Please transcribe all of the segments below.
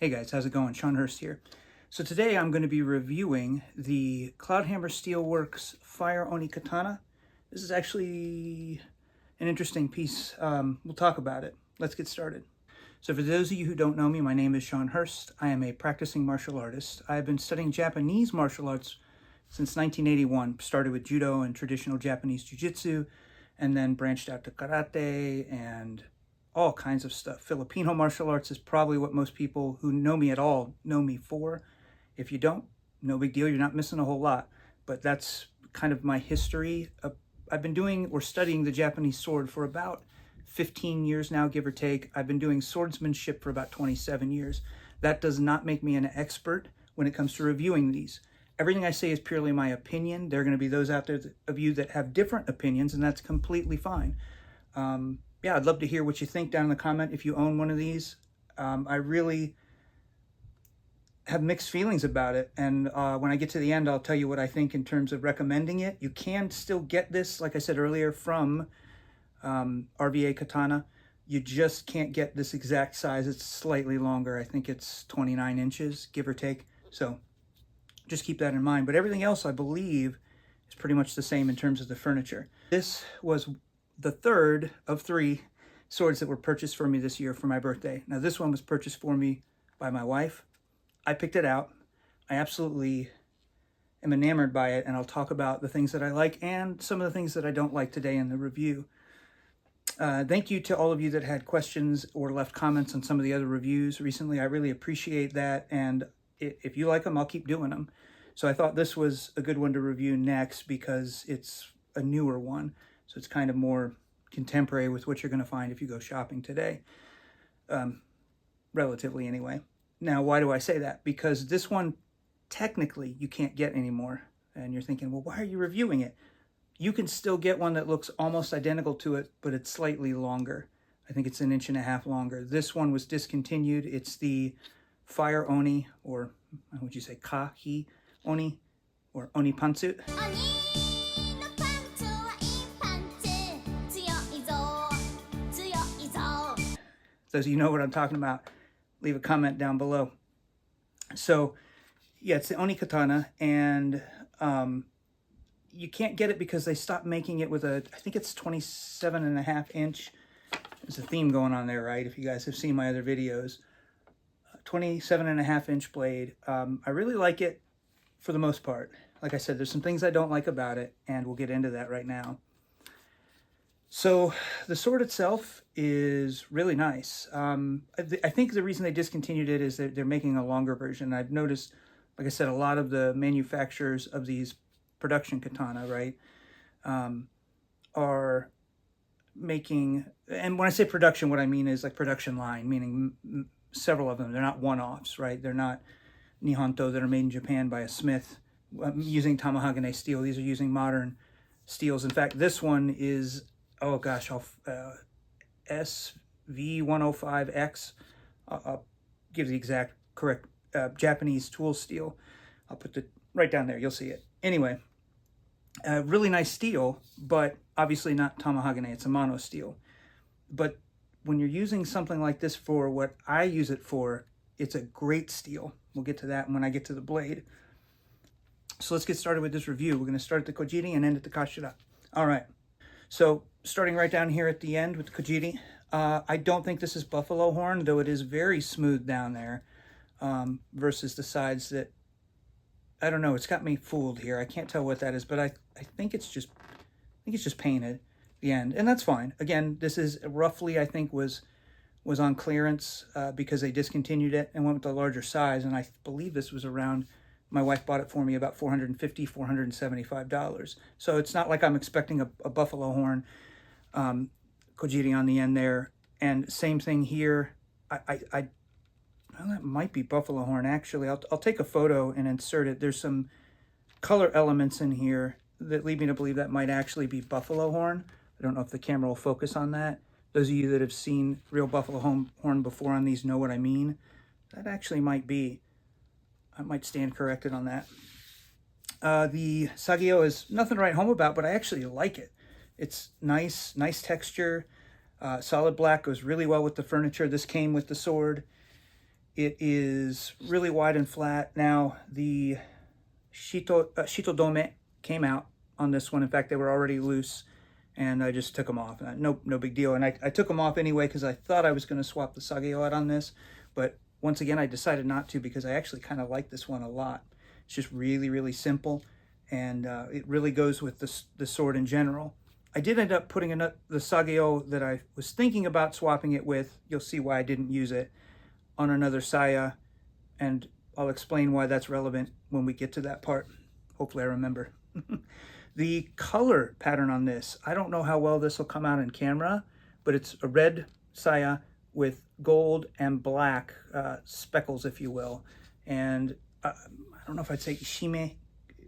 Hey guys, how's it going? Sean Hurst here. So today I'm going to be reviewing the Cloudhammer Steelworks Fire Oni Katana. This is actually an interesting piece. We'll talk about it. Let's get started. So for those of you who don't know me, my name is Sean Hurst. I am a practicing martial artist. I have been studying Japanese martial arts since 1981. Started with judo and traditional Japanese jiu-jitsu, and then branched out to karate and all kinds of stuff. Filipino martial arts is probably what most people who know me at all know me for. If you don't, no big deal, you're not missing a whole lot. But that's kind of my history. I've been doing or studying the Japanese sword for about 15 years now, give or take. I've been doing swordsmanship for about 27 years. That does not make me an expert when it comes to reviewing these. Everything I say is purely my opinion. There are going to be those out there of you that have different opinions, and that's completely fine. Yeah, I'd love to hear what you think down in the comment if you own one of these. I really have mixed feelings about it, and when I get to the end, I'll tell you what I think in terms of recommending it. You can still get this, like I said earlier, from RVA Katana. You just can't get this exact size. It's slightly longer. I think it's 29 inches, give or take. So just keep that in mind. But everything else, I believe, is pretty much the same in terms of the furniture. This was the third of 3 swords that were purchased for me this year for my birthday. Now this one was purchased for me by my wife. I picked it out. I absolutely am enamored by it, and I'll talk about the things that I like and some of the things that I don't like today in the review. Thank you to all of you that had questions or left comments on some of the other reviews recently. I really appreciate that, and if you like them, I'll keep doing them. So I thought this was a good one to review next because it's a newer one. So it's kind of more contemporary with what you're going to find if you go shopping today. Relatively anyway. Now, why do I say that? Because this one, technically, you can't get anymore. And you're thinking, well, why are you reviewing it? You can still get one that looks almost identical to it, but it's slightly longer. I think it's 1.5 inches longer. This one was discontinued. It's the Fire Oni, or how would you say, Kahi Oni, or Oni Pantsu. Those of you know what I'm talking about, leave a comment down below. So, yeah, it's the Oni Katana, and you can't get it because they stopped making it with I think it's 27.5 inch. There's a theme going on there, right? If you guys have seen my other videos. 27.5 inch blade. I really like it for the most part. Like I said, there's some things I don't like about it, and we'll get into that right now. So the sword itself is really nice. I think the reason they discontinued it is that they're making a longer version. I've noticed, like I said, a lot of the manufacturers of these production katana, right, are making, and when I say production, what I mean is like production line, meaning several of them. They're not one-offs, right? They're not Nihonto that are made in Japan by a smith using Tamahagane steel. These are using modern steels. In fact, this one is, oh gosh, SV105X. I'll give the exact correct Japanese tool steel. I'll put it right down there. You'll see it. Anyway, really nice steel, but obviously not Tamahagane. It's a mono steel. But when you're using something like this for what I use it for, it's a great steel. We'll get to that when I get to the blade. So let's get started with this review. We're going to start at the Kojiri and end at the Kashira. All right. So starting right down here at the end with the Kojiri, I don't think this is buffalo horn, though it is very smooth down there versus the sides that, I don't know, it's got me fooled here. I can't tell what that is, but I think it's just painted the end, and that's fine. Again, this is roughly, I think, was on clearance because they discontinued it and went with the larger size, and I believe this was around, my wife bought it for me about $450, $475. So it's not like I'm expecting a buffalo horn Kojiri on the end there. And same thing here. Well, that might be buffalo horn, actually. I'll take a photo and insert it. There's some color elements in here that lead me to believe that might actually be buffalo horn. I don't know if the camera will focus on that. Those of you that have seen real buffalo horn before on these know what I mean. That actually might be. I might stand corrected on that. The Sageo is nothing to write home about, but I actually like it. It's nice texture. Solid black goes really well with the furniture. This came with the sword. It is really wide and flat. Now, the Shito-dome came out on this one. In fact, they were already loose, and I just took them off. No big deal. And I took them off anyway because I thought I was going to swap the Sageo out on this. But once again, I decided not to because I actually kind of like this one a lot. It's just really, really simple, and it really goes with the sword in general. I did end up putting the Sageo that I was thinking about swapping it with. You'll see why I didn't use it on another saya, and I'll explain why that's relevant when we get to that part. Hopefully I remember. The color pattern on this, I don't know how well this will come out in camera, but it's a red saya with gold and black speckles, if you will. And I don't know if I'd say ishime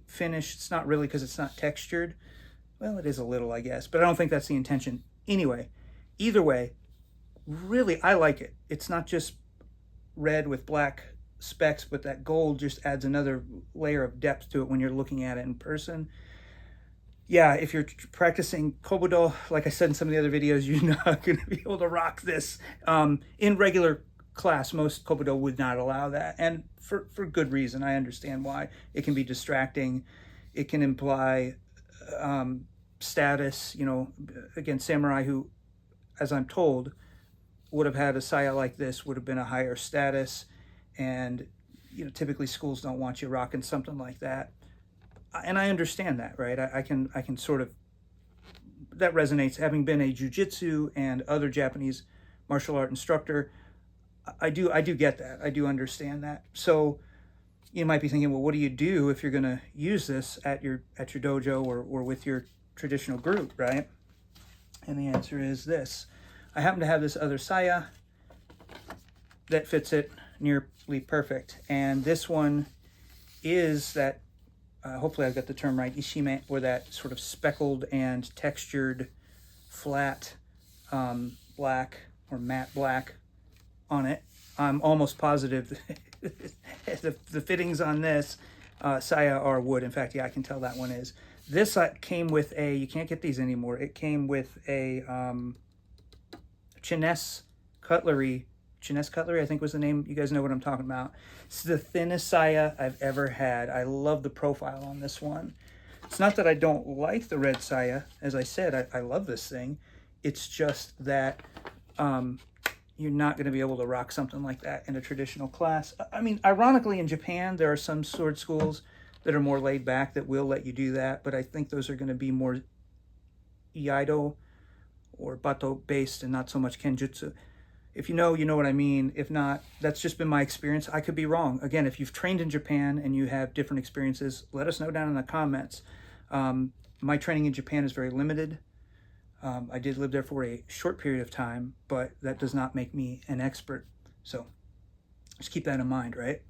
finish. It's not really because it's not textured. Well, it is a little, I guess, but I don't think that's the intention. Anyway, either way, really, I like it. It's not just red with black specks, but that gold just adds another layer of depth to it when you're looking at it in person. Yeah, if you're practicing Kobudo, like I said in some of the other videos, you're not going to be able to rock this. In regular class, most Kobudo would not allow that, and for good reason. I understand why. It can be distracting. It can imply status, you know, again, samurai who, as I'm told, would have had a saya like this would have been a higher status, and you know, typically schools don't want you rocking something like that, and I understand that, right? I can sort of, that resonates. Having been a jiu-jitsu and other Japanese martial art instructor, I do get that. I do understand that. So you might be thinking, well, what do you do if you're going to use this at your dojo or with your traditional group, right? And the answer is this. I happen to have this other saya that fits it nearly perfect. And this one is that, hopefully I've got the term right, ishime, or that sort of speckled and textured flat black or matte black on it. I'm almost positive the fittings on this saya are wood. In fact, yeah, I can tell that one is. This came with a, you can't get these anymore, it came with a Chinese cutlery, I think was the name. You guys know what I'm talking about. It's the thinnest saya I've ever had. I love the profile on this one. It's not that I don't like the red saya. As I said, I love this thing. It's just that you're not going to be able to rock something like that in a traditional class. I mean, ironically, in Japan, there are some sword schools that are more laid back that will let you do that, but I think those are going to be more Iaido or Batto based and not so much Kenjutsu. If you know, you know what I mean. If not, that's just been my experience. I could be wrong. Again, if you've trained in Japan and you have different experiences, let us know down in the comments. My training in Japan is very limited. I did live there for a short period of time, but that does not make me an expert. So just keep that in mind, right?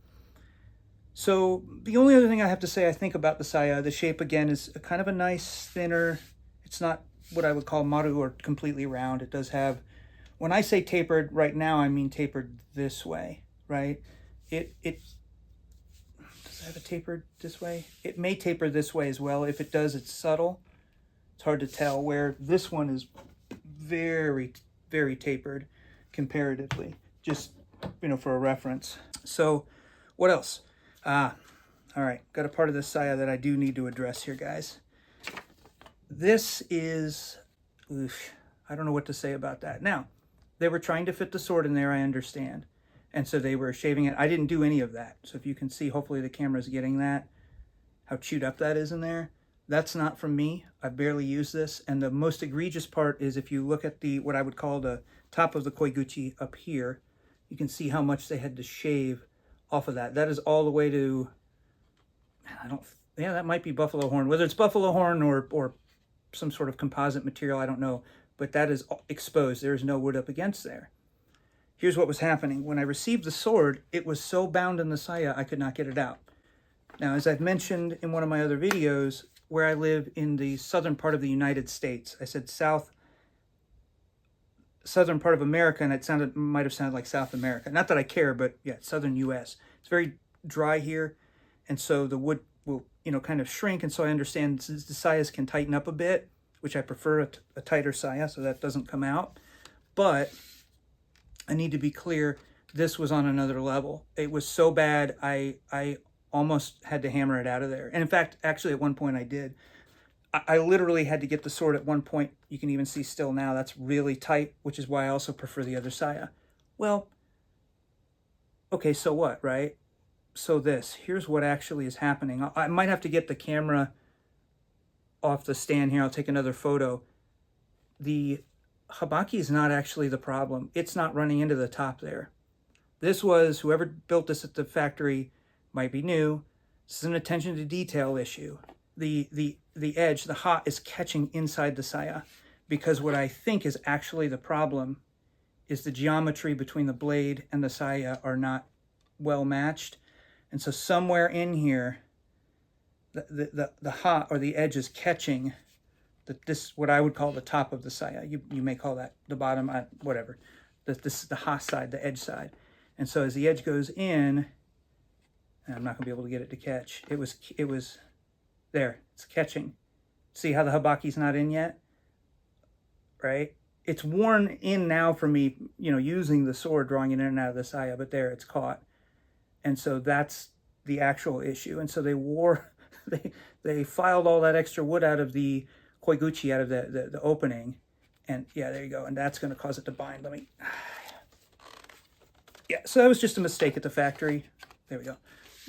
So the only other thing I have to say, I think, about the saya, the shape again is kind of a nice thinner. It's not what I would call maru or completely round. It does have, when I say tapered right now, I mean tapered this way, right? It does it have a tapered this way? It may taper this way as well. If it does, it's subtle. It's hard to tell, where this one is very, very tapered comparatively, just, you know, for a reference. So what else? All right, got a part of this saya that I do need to address here, guys. This is, I don't know what to say about that. Now, they were trying to fit the sword in there, I understand. And so they were shaving it. I didn't do any of that. So if you can see, hopefully the camera's getting that, how chewed up that is in there. That's not from me. I barely use this. And the most egregious part is if you look at the, what I would call the top of the Koiguchi up here, you can see how much they had to shave off of that. That is all the way to, yeah, that might be buffalo horn. Whether it's buffalo horn or some sort of composite material, I don't know. But that is exposed. There is no wood up against there. Here's what was happening. When I received the sword, it was so bound in the saya, I could not get it out. Now, as I've mentioned in one of my other videos, where I live in the southern part of the United States, I said southern part of America, and it might have sounded like South America. Not that I care, but yeah, southern U.S. It's very dry here, and so the wood will, you know, kind of shrink, and so I understand the sayas can tighten up a bit, which I prefer a tighter saya, so that doesn't come out. But I need to be clear, this was on another level. It was so bad, I almost had to hammer it out of there. And in fact, actually at one point I did. I literally had to get the sword at one point. You can even see still now, that's really tight, which is why I also prefer the other saya. Well, okay, so what, right? So here's what actually is happening. I might have to get the camera off the stand here. I'll take another photo. The habaki is not actually the problem. It's not running into the top there. This was, whoever built this at the factory might be new. This is an attention to detail issue. The edge, the ha, is catching inside the saya, because what I think is actually the problem is the geometry between the blade and the saya are not well matched. And so somewhere in here, the ha, or the edge, is catching this, what I would call the top of the saya. You may call that the bottom, whatever. This is the ha side, the edge side. And so as the edge goes in, and I'm not going to be able to get it to catch. It was there. It's catching. See how the habaki's not in yet? Right? It's worn in now for me, using the sword, drawing it in and out of the saya, but there, it's caught. And so that's the actual issue. And so they filed all that extra wood out of the Koiguchi, out of the opening. And yeah, there you go. And that's going to cause it to bind. Yeah, so that was just a mistake at the factory. There we go.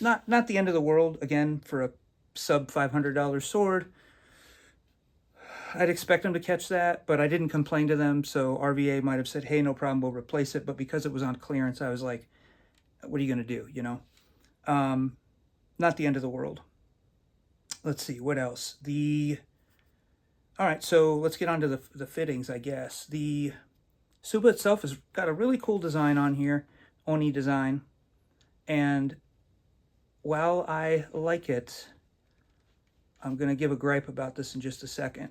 Not the end of the world, again, for a sub $500 sword. I'd expect them to catch that, but I didn't complain to them, so RVA might have said, hey, no problem, we'll replace it. But because it was on clearance, I was like, what are you going to do, Not the end of the world. Let's see, what else? All right, so let's get on to the fittings, I guess. The Tsuba itself has got a really cool design on here, Oni design. And while I like it, I'm going to give a gripe about this in just a second.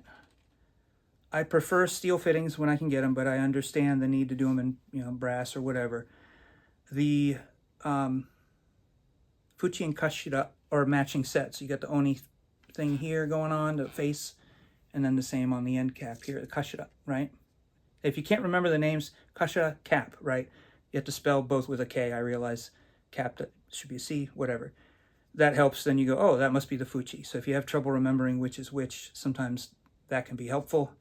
I prefer steel fittings when I can get them, but I understand the need to do them in, brass or whatever. The Fuchi and Kashira are matching sets. You got the Oni thing here going on, the face, and then the same on the end cap here, the Kashira, right? If you can't remember the names, Kashira, cap, right? You have to spell both with a K. I realize cap, that should be a C, whatever. That helps. Then you go, oh, that must be the Fuchi. So if you have trouble remembering which is which, sometimes that can be helpful.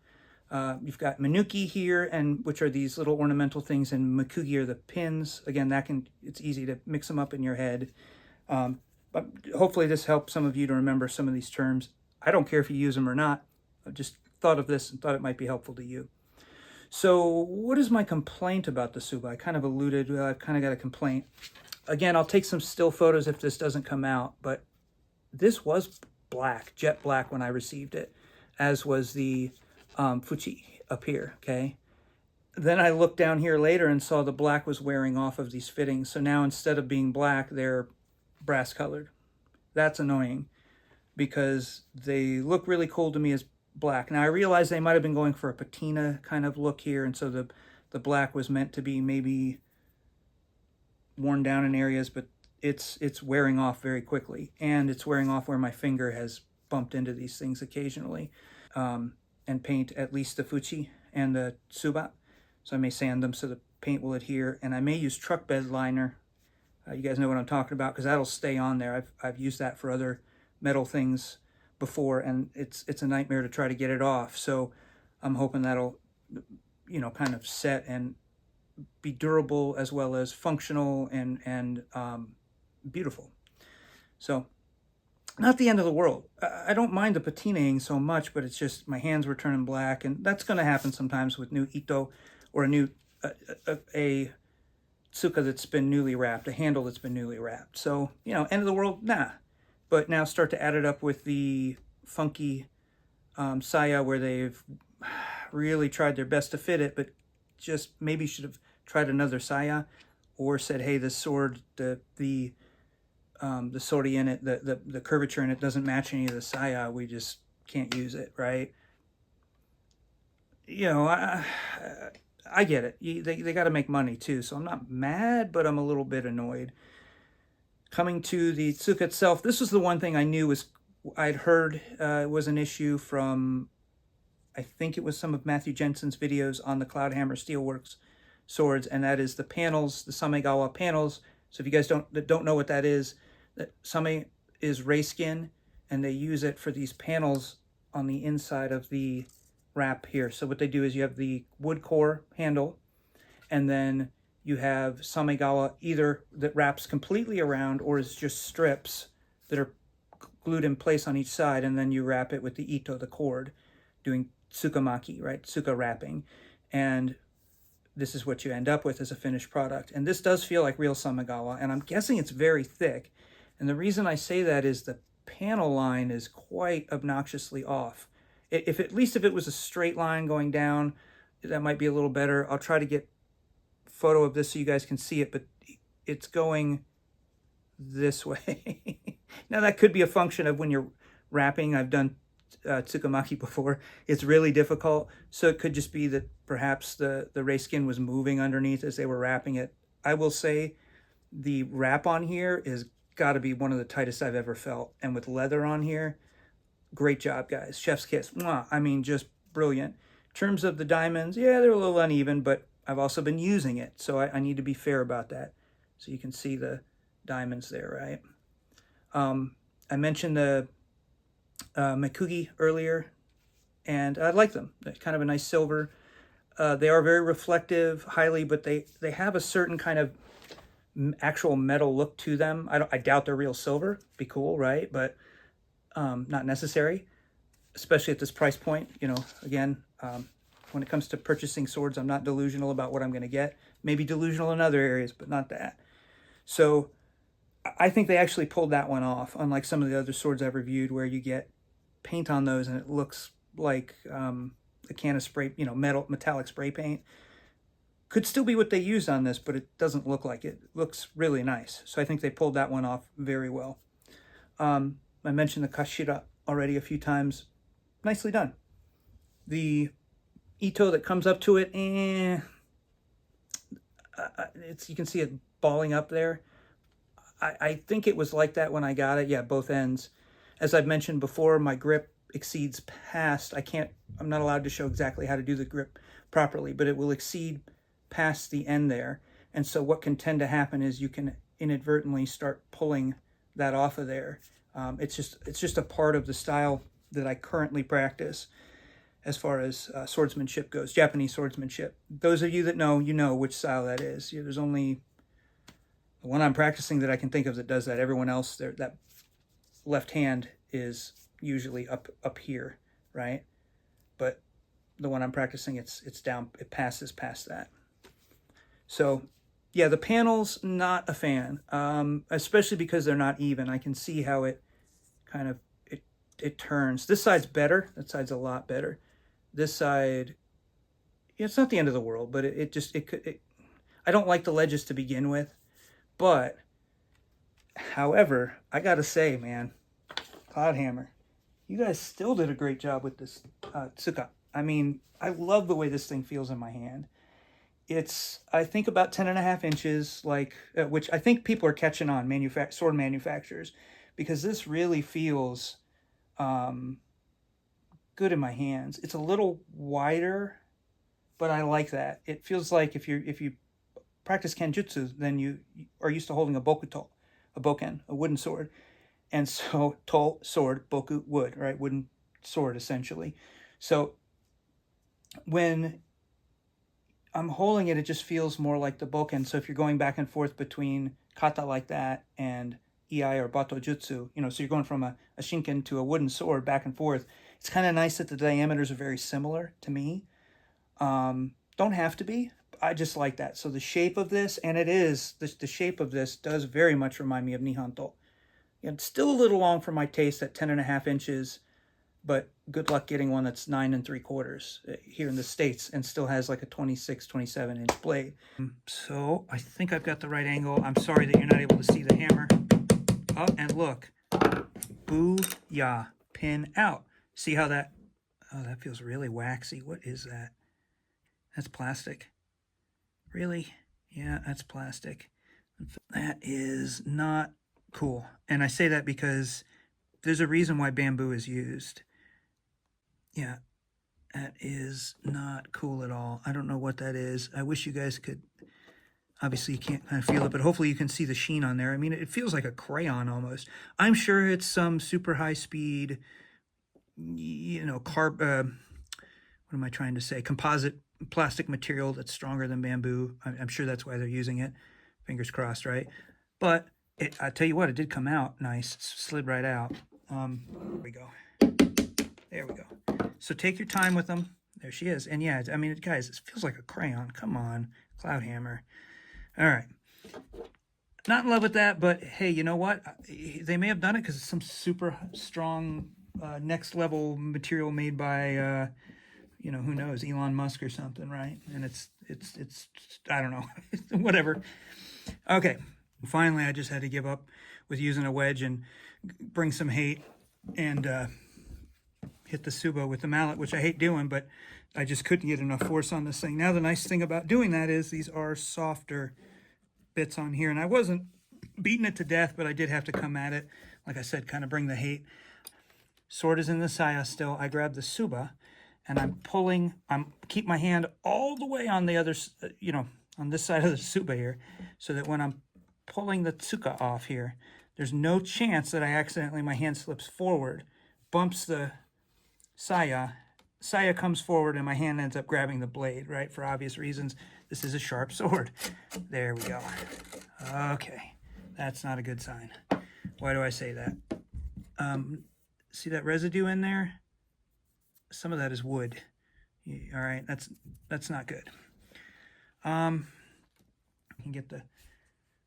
You've got Menuki here, and which are these little ornamental things, and Mekugi are the pins. Again, it's easy to mix them up in your head. But hopefully this helps some of you to remember some of these terms. I don't care if you use them or not. I just thought of this and thought it might be helpful to you. So what is my complaint about the Tsuba? I kind of alluded, I've kind of got a complaint. Again, I'll take some still photos if this doesn't come out, but this was black, jet black when I received it, as was the Fuchi up here, okay? Then I looked down here later and saw the black was wearing off of these fittings. So now instead of being black, they're brass colored. That's annoying because they look really cool to me as black. Now I realize they might have been going for a patina kind of look here, and so the black was meant to be maybe worn down in areas, but it's wearing off very quickly, and it's wearing off where my finger has bumped into these things occasionally. And paint at least the Fuchi and the Tsuba, so I may sand them so the paint will adhere, and I may use truck bed liner. You guys know what I'm talking about because that'll stay on there. I've used that for other metal things before, and it's a nightmare to try to get it off. So I'm hoping that'll, kind of set and be durable as well as functional and beautiful. So not the end of the world. I don't mind the patinaing so much, but it's just my hands were turning black, and that's going to happen sometimes with new ito or a new a tsuka that's been newly wrapped, a handle that's been newly wrapped. So, end of the world, nah. But now start to add it up with the funky saya where they've really tried their best to fit it, but just maybe should have tried another saya, or said, hey, this sword, the sori in it, the curvature in it doesn't match any of the saya. We just can't use it, right? I get it. They got to make money too, so I'm not mad, but I'm a little bit annoyed. Coming to the Tsuka itself, this was the one thing I knew I'd heard was an issue from, I think it was some of Matthew Jensen's videos on the Cloudhammer Steelworks swords, and that is the panels, the Same-gawa panels. So if you guys don't know what that is, that Same is ray skin, and they use it for these panels on the inside of the wrap here. So what they do is you have the wood core handle, and then you have Same-gawa either that wraps completely around or is just strips that are glued in place on each side, and then you wrap it with the ito, the cord, doing tsukamaki, right? Tsuka wrapping. And this is what you end up with as a finished product. And this does feel like real Same-gawa, and I'm guessing it's very thick. And the reason I say that is the panel line is quite obnoxiously off. If at least if it was a straight line going down, that might be a little better. I'll try to get a photo of this so you guys can see it, but it's going this way. Now that could be a function of when you're wrapping. I've done tsukamaki before. It's really difficult, so it could just be that perhaps the ray skin was moving underneath as they were wrapping it. I will say the wrap on here is got to be one of the tightest I've ever felt, and with leather on here, great job, guys. Chef's kiss. Mwah. I mean, just brilliant. In terms of the diamonds, yeah, they're a little uneven, but I've also been using it, so I need to be fair about that. So you can see the diamonds there, right? I mentioned the Mekugi earlier, and I like them. They're kind of a nice silver. They are very reflective, highly, but they have a certain kind of actual metal look to them. I doubt they're real silver. Be cool, right? But not necessary, especially at this price point. You know, again, when it comes to purchasing swords, I'm not delusional about what I'm going to get. Maybe delusional in other areas, but not that. So I think they actually pulled that one off, unlike some of the other swords I've reviewed where you get paint on those and it looks like a can of spray, you know, metallic spray paint. Could still be what they used on this, but it doesn't look like it. It looks really nice. So I think they pulled that one off very well. I mentioned the Kashira already a few times. Nicely done. The ito that comes up to it, you can see it balling up there. I think it was like that when I got it. Yeah, both ends. As I've mentioned before, my grip exceeds past. I'm not allowed to show exactly how to do the grip properly, but it will exceed past the end there. And so what can tend to happen is you can inadvertently start pulling that off of there. It's just a part of the style that I currently practice as far as swordsmanship goes, Japanese swordsmanship. Those of you that know, you know which style that is. There's only the one I'm practicing that I can think of that does that. Everyone else, that left hand is usually up here, right? But the one I'm practicing, it's down, it passes past that. So yeah, the panels, not a fan, especially because they're not even. I can see how it kind of, it turns. This side's better. That side's a lot better. This side, it's not the end of the world, but I don't like the ledges to begin with. But, however, I gotta say, man, Cloudhammer, you guys still did a great job with this Tsuka. I mean, I love the way this thing feels in my hand. It's, I think, about 10.5 inches, like, which I think people are catching on, sword manufacturers, because this really feels good in my hands. It's a little wider, but I like that. It feels like if you practice kenjutsu, then you are used to holding a bokuto, a boken, a wooden sword. And so, to, sword, boku, wood, right? Wooden sword, essentially. So, when I'm holding it, it just feels more like the boken. So if you're going back and forth between kata like that and Iai or Batto jutsu, you know, so you're going from a shinken to a wooden sword back and forth, it's kind of nice that the diameters are very similar to me. Don't have to be. I just like that. So the shape of this, and it is, the shape of this does very much remind me of Nihonto. It's still a little long for my taste at 10.5 inches, but good luck getting one that's 9 3/4 here in the States and still has like a 26, 27 inch blade. So I think I've got the right angle. I'm sorry that you're not able to see the hammer. Oh, and look, booyah, pin out. See how that, oh, that feels really waxy. What is that? That's plastic. Really? Yeah, that's plastic. That is not cool. And I say that because there's a reason why bamboo is used. Yeah, That is not cool at all. I don't know what that is. I wish you guys could, obviously you can't kind of feel it, but hopefully you can see the sheen on there. I mean, it feels like a crayon almost. I'm sure it's some super high speed, you know, what am I trying to say? Composite plastic material that's stronger than bamboo. I'm sure that's why they're using it. Fingers crossed, right? But I tell you what, it did come out nice. It slid right out. There we go. There we go. So take your time with them. There she is. And yeah, I mean, guys, it feels like a crayon. Come on, Cloudhammer. All right. Not in love with that, but hey, you know what? They may have done it because it's some super strong next level material made by, you know, who knows, Elon Musk or something, right? And it's I don't know, whatever. Okay, finally, I just had to give up with using a wedge and bring some hate and hit the Tsuba with the mallet, which I hate doing, but I just couldn't get enough force on this thing. Now, the nice thing about doing that is these are softer bits on here, and I wasn't beating it to death, but I did have to come at it, like I said, kind of bring the hate. Sword is in the saya still. I grab the Tsuba, and I'm pulling, keep my hand all the way on the other, you know, on this side of the Tsuba here, so that when I'm pulling the Tsuka off here, there's no chance that I accidentally, my hand slips forward, bumps the saya comes forward, and my hand ends up grabbing the blade, right? For obvious reasons, this is a sharp sword. There we go. Okay, that's not a good sign. Why do I say that? See that residue in there? Some of that is wood. All right, that's not good. I can get the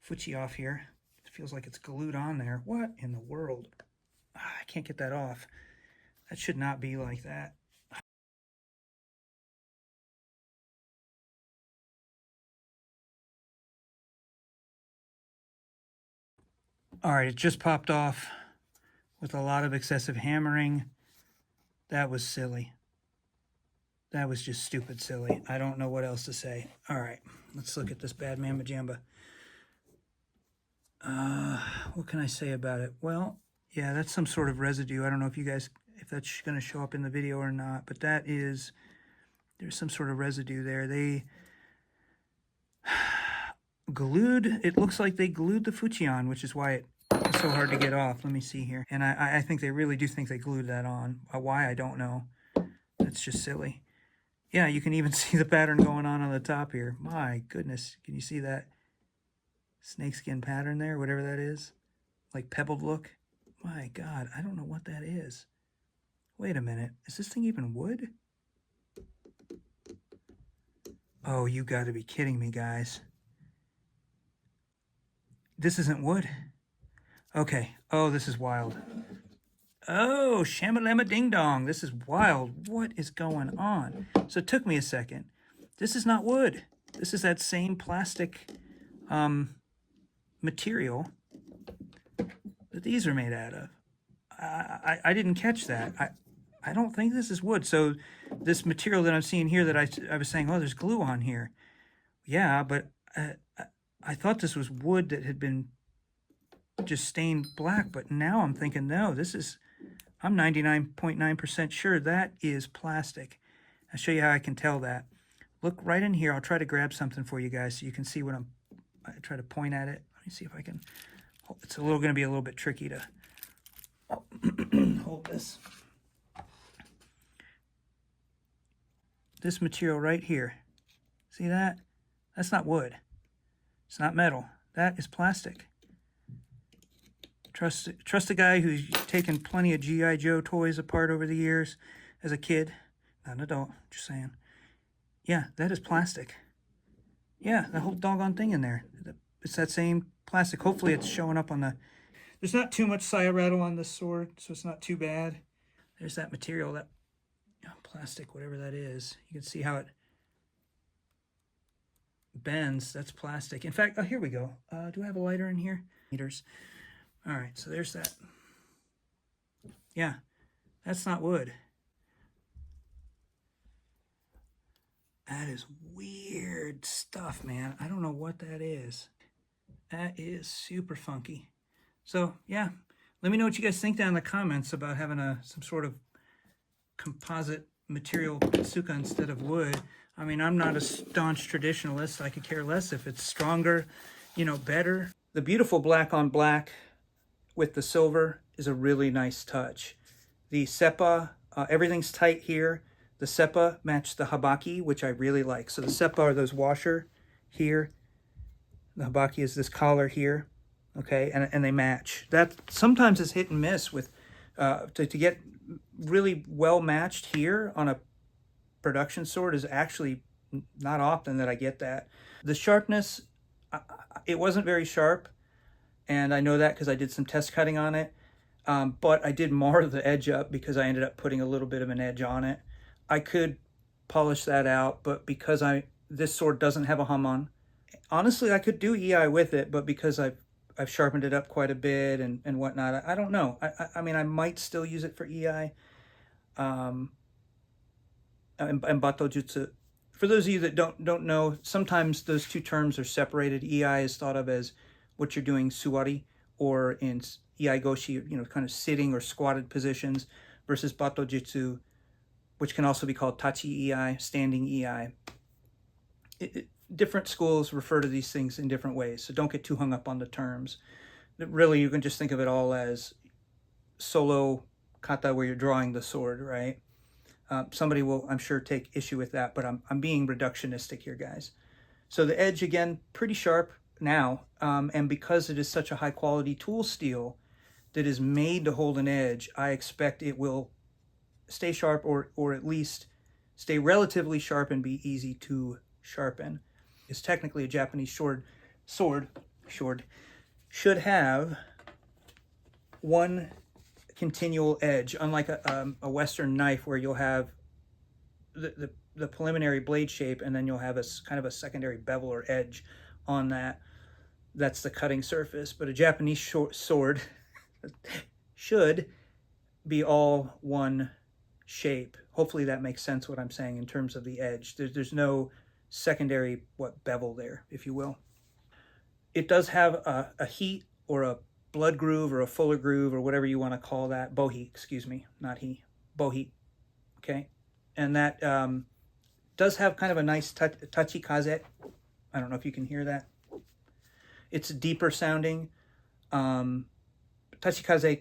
Fuchi off here. It feels like it's glued on there. What in the world? I can't get that off. That should not be like that. All right, it just popped off with a lot of excessive hammering. That was silly. That was just stupid silly. I don't know what else to say. All right, let's look at this bad mamma jamba. What can I say about it? Well, yeah, that's some sort of residue. I don't know if you guys, if that's going to show up in the video or not, but that is, there's some sort of residue there. They glued, it looks like they glued the Fuchi on, which is why it's so hard to get off. Let me see here. And I think they really do think they glued that on. Why, I don't know. That's just silly. Yeah, you can even see the pattern going on the top here. My goodness, can you see that snakeskin pattern there, whatever that is? Like pebbled look. My God, I don't know what that is. Wait a minute, is this thing even wood? Oh, you gotta be kidding me, guys. This isn't wood. Okay, oh, this is wild. Oh, shamalama ding dong, this is wild. What is going on? So it took me a second. This is not wood. This is that same plastic material that these are made out of. I didn't catch that. I don't think this is wood. So this material that I'm seeing here that I was saying, oh, there's glue on here. Yeah, but I thought this was wood that had been just stained black, but now I'm thinking, no, this is, I'm 99.9% sure that is plastic. I'll show you how I can tell that. Look right in here. I'll try to grab something for you guys so you can see what I try to point at it. Let me see if I can. It's going to be a little bit tricky to hold this. This material right here. See that? That's not wood. It's not metal. That is plastic. Trust a guy who's taken plenty of G.I. Joe toys apart over the years as a kid. Not an adult, just saying. Yeah, that is plastic. Yeah, the whole doggone thing in there. It's that same plastic. Hopefully it's showing up on the... There's not too much saya rattle on this sword, so it's not too bad. There's that material, that plastic, whatever that is. You can see how it bends. That's plastic. In fact, oh, here we go. Do I have a lighter in here? Meters. All right, so there's that. Yeah, that's not wood. That is weird stuff, man. I don't know what that is. That is super funky. So, yeah, let me know what you guys think down in the comments about having some sort of composite material Tsuka instead of wood. I mean, I'm not a staunch traditionalist. I could care less if it's stronger, you know, better. The beautiful black on black with the silver is a really nice touch. The Sepa, everything's tight here. The Sepa matched the Habaki, which I really like. So the Sepa are those washer here. The Habaki is this collar here, okay, and they match. That sometimes is hit and miss with, to get really well matched here on a production sword is actually not often that I get that. The sharpness, it wasn't very sharp, and I know that because I did some test cutting on it, but I did mar the edge up because I ended up putting a little bit of an edge on it. I could polish that out, but because this sword doesn't have a hum-on, honestly, I could do Iai with it, but because I've sharpened it up quite a bit and whatnot, I don't know. I mean, I might still use it for Iai. And Batto Jutsu. For those of you that don't know, sometimes those two terms are separated. Iai is thought of as what you're doing suwari, or in Iai goshi, you know, kind of sitting or squatted positions, versus Batto Jutsu, which can also be called Tachi Iai, standing Iai. Different schools refer to these things in different ways, so don't get too hung up on the terms. Really, you can just think of it all as solo kata, where you're drawing the sword, right? Somebody will, I'm sure, take issue with that, but I'm being reductionistic here, guys. So the edge, again, pretty sharp now, and because it is such a high-quality tool steel that is made to hold an edge, I expect it will stay sharp, or at least stay relatively sharp and be easy to sharpen. It's technically a Japanese sword should have one continual edge, unlike a Western knife where you'll have the preliminary blade shape and then you'll have a kind of a secondary bevel or edge on that. That's the cutting surface. But a Japanese sword should be all one shape. Hopefully that makes sense what I'm saying in terms of the edge. There's no secondary bevel there, if you will. It does have a heat or a blood groove or a fuller groove or whatever you want to call that. Bohi, excuse me, not he. Bohi, okay? And that does have kind of a nice Tachi kaze. I don't know if you can hear that. It's deeper sounding. Tachi kaze,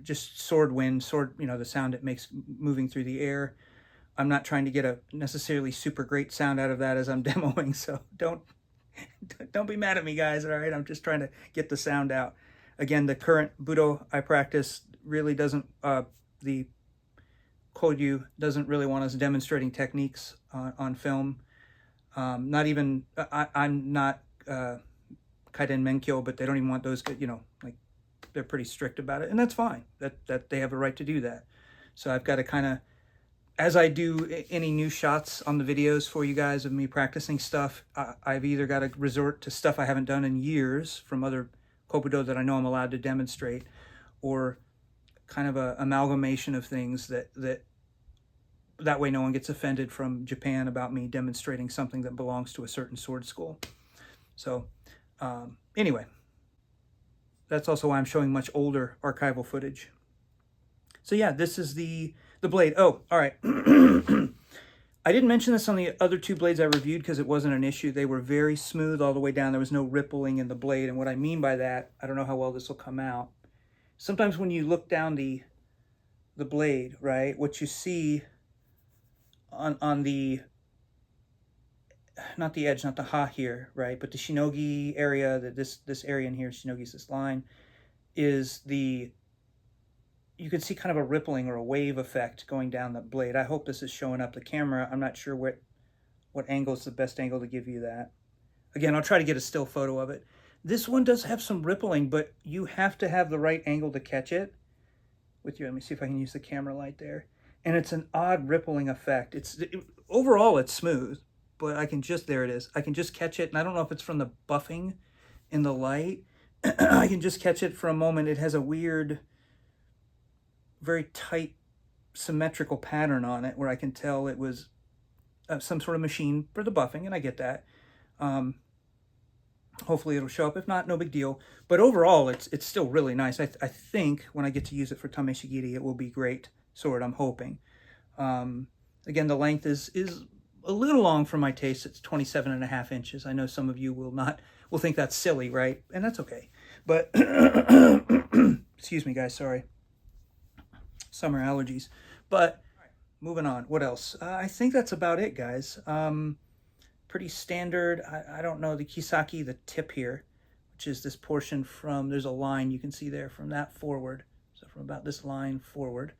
just sword wind, you know, the sound it makes moving through the air. I'm not trying to get a necessarily super great sound out of that as I'm demoing, so don't be mad at me, guys, all right? I'm just trying to get the sound out. Again, the current Budo I practice really doesn't, the Koyu doesn't really want us demonstrating techniques on film. Not even, I'm not Kaiden Menkyo, but they don't even want those, you know, like, they're pretty strict about it, and that's fine. That they have a right to do that. So I've got to kind of, as I do any new shots on the videos for you guys of me practicing stuff, I've either got to resort to stuff I haven't done in years from other Kobudo that I know I'm allowed to demonstrate, or kind of a amalgamation of things that way no one gets offended from Japan about me demonstrating something that belongs to a certain sword school. So anyway, that's also why I'm showing much older archival footage. So yeah, this is the blade. Oh, all right. I didn't mention this on the other two blades I reviewed because it wasn't an issue. They were very smooth all the way down. There was no rippling in the blade. And what I mean by that, I don't know how well this will come out. Sometimes when you look down the blade, right, what you see on the, not the edge, not the ha here, right, but the shinogi area, this area in here, shinogi is this line, is you can see kind of a rippling or a wave effect going down the blade. I hope this is showing up the camera. I'm not sure what angle is the best angle to give you that. Again, I'll try to get a still photo of it. This one does have some rippling, but you have to have the right angle to catch it. Let me see if I can use the camera light there. And it's an odd rippling effect. Overall, it's smooth, but I can just, there it is. I can just catch it, and I don't know if it's from the buffing in the light. I can just catch it for a moment. It has a weird, very tight symmetrical pattern on it where I can tell it was some sort of machine for the buffing, and I get that. Hopefully it'll show up. If not, no big deal. But overall, it's still really nice. I think when I get to use it for Tameshigiri, it will be great sword, I'm hoping. Again, the length is a little long for my taste. It's 27.5 inches. I know some of you will think that's silly, right? And that's okay. But excuse me, guys. Sorry, summer allergies. But moving on. What else? I think that's about it, guys. Pretty standard. I don't know the Kissaki, the tip here, which is this portion from, there's a line you can see there from that forward. So from about this line forward.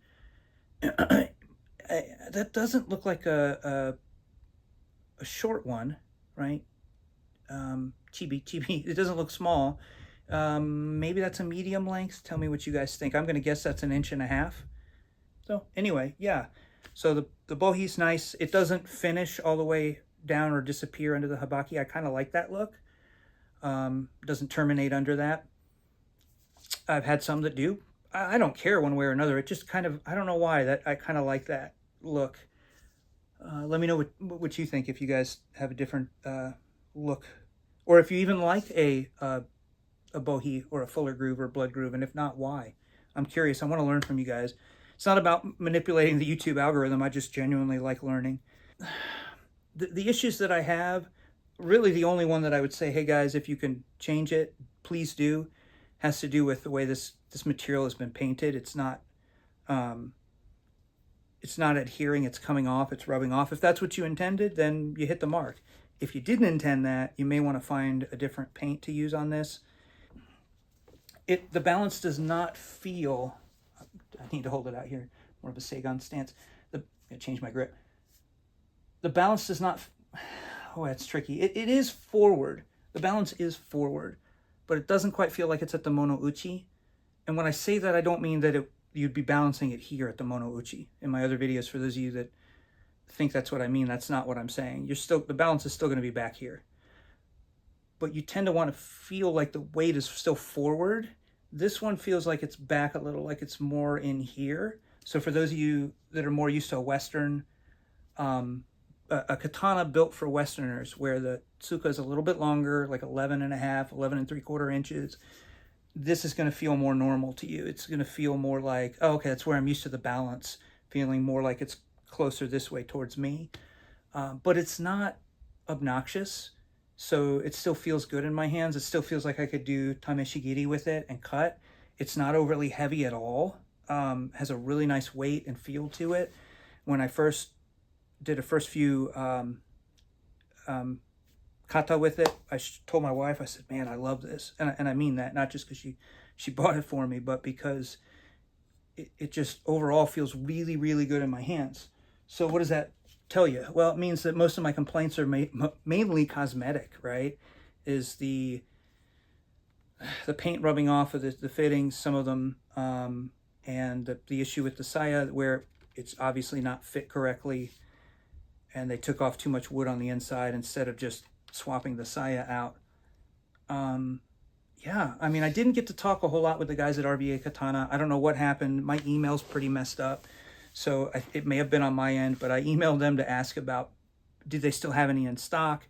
That doesn't look like a short one, right? Chibi. It doesn't look small. Maybe that's a medium length. Tell me what you guys think. I'm going to guess that's 1.5 inches. So anyway, yeah. So the bohi's nice. It doesn't finish all the way down or disappear under the habaki. I kind of like that look. Doesn't terminate under that. I've had some that do. I don't care one way or another. It just kind of, I don't know why, that I kind of like that look. Let me know what you think if you guys have a different look, or if you even like a bohi or a fuller groove or blood groove, and if not, why? I'm curious. I want to learn from you guys. It's not about manipulating the YouTube algorithm. I just genuinely like learning. The issues that I have, really the only one that I would say, hey guys, if you can change it, please do, has to do with the way this material has been painted. It's not adhering, it's coming off, it's rubbing off. If that's what you intended, then you hit the mark. If you didn't intend that, you may want to find a different paint to use on this. The balance does not feel, I need to hold it out here, more of a Seigan stance. I'm gonna change my grip. The balance does not, oh, that's tricky. It is forward. The balance is forward, but it doesn't quite feel like it's at the monouchi. And when I say that, I don't mean that you'd be balancing it here at the monouchi. In my other videos, for those of you that think that's what I mean, that's not what I'm saying. The balance is still going to be back here. But you tend to want to feel like the weight is still forward. This one feels like it's back a little, like it's more in here. So for those of you that are more used to a Western, a katana built for Westerners, where the tsuka is a little bit longer, like 11.5, 11.75 inches, this is going to feel more normal to you. It's going to feel more like, oh, okay, that's where I'm used to the balance, feeling more like it's closer this way towards me. But it's not obnoxious, so it still feels good in my hands. It still feels like I could do tameshigiri with it and cut. It's not overly heavy at all. Has a really nice weight and feel to it. When I first did a first few kata with it, I told my wife, I said, man, I love this. And I mean that, not just because she bought it for me, but because it just overall feels really, really good in my hands. So what does that tell you? Well, it means that most of my complaints are mainly cosmetic, right? Is the paint rubbing off of the fittings, some of them, and the issue with the saya where it's obviously not fit correctly, and they took off too much wood on the inside instead of just swapping the saya out. Yeah, I mean, I didn't get to talk a whole lot with the guys at RVA Katana. I don't know what happened. My email's pretty messed up, so it may have been on my end, but I emailed them to ask about, did they still have any in stock?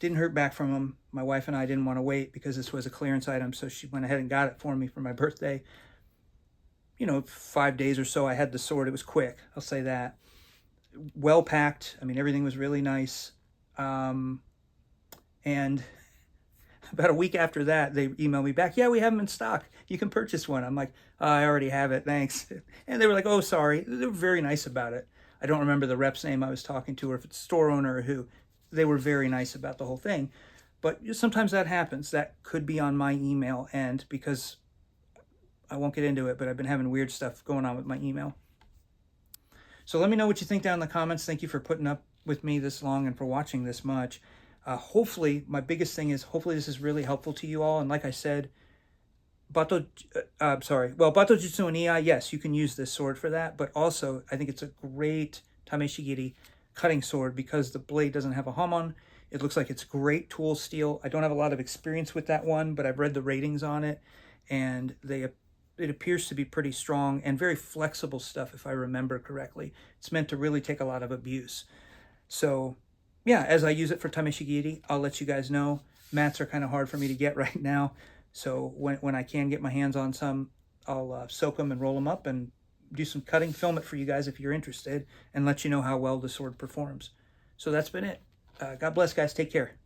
Didn't hear back from them. My wife and I didn't want to wait because this was a clearance item, so she went ahead and got it for me for my birthday. 5 days or so I had the sword. It was quick, I'll say that. Well packed. I mean, everything was really nice. And about a week after that, they emailed me back, yeah, we have them in stock. You can purchase one. I'm like, I already have it, thanks. And they were like, oh, sorry. They were very nice about it. I don't remember the rep's name I was talking to, or if it's store owner or who. They were very nice about the whole thing. But sometimes that happens. That could be on my email end, because I won't get into it, but I've been having weird stuff going on with my email. So let me know what you think down in the comments. Thank you for putting up with me this long and for watching this much. Hopefully, my biggest thing is, hopefully this is really helpful to you all. And like I said, Batto Jutsu and Iai, yes, you can use this sword for that. But also, I think it's a great tameshigiri cutting sword because the blade doesn't have a hamon. It looks like it's great tool steel. I don't have a lot of experience with that one, but I've read the ratings on it, and it appears to be pretty strong and very flexible stuff, if I remember correctly. It's meant to really take a lot of abuse. So yeah, as I use it for tameshigiri, I'll let you guys know. Mats are kind of hard for me to get right now. So when I can get my hands on some, I'll soak them and roll them up and do some cutting, film it for you guys if you're interested, and let you know how well the sword performs. So that's been it. God bless, guys. Take care.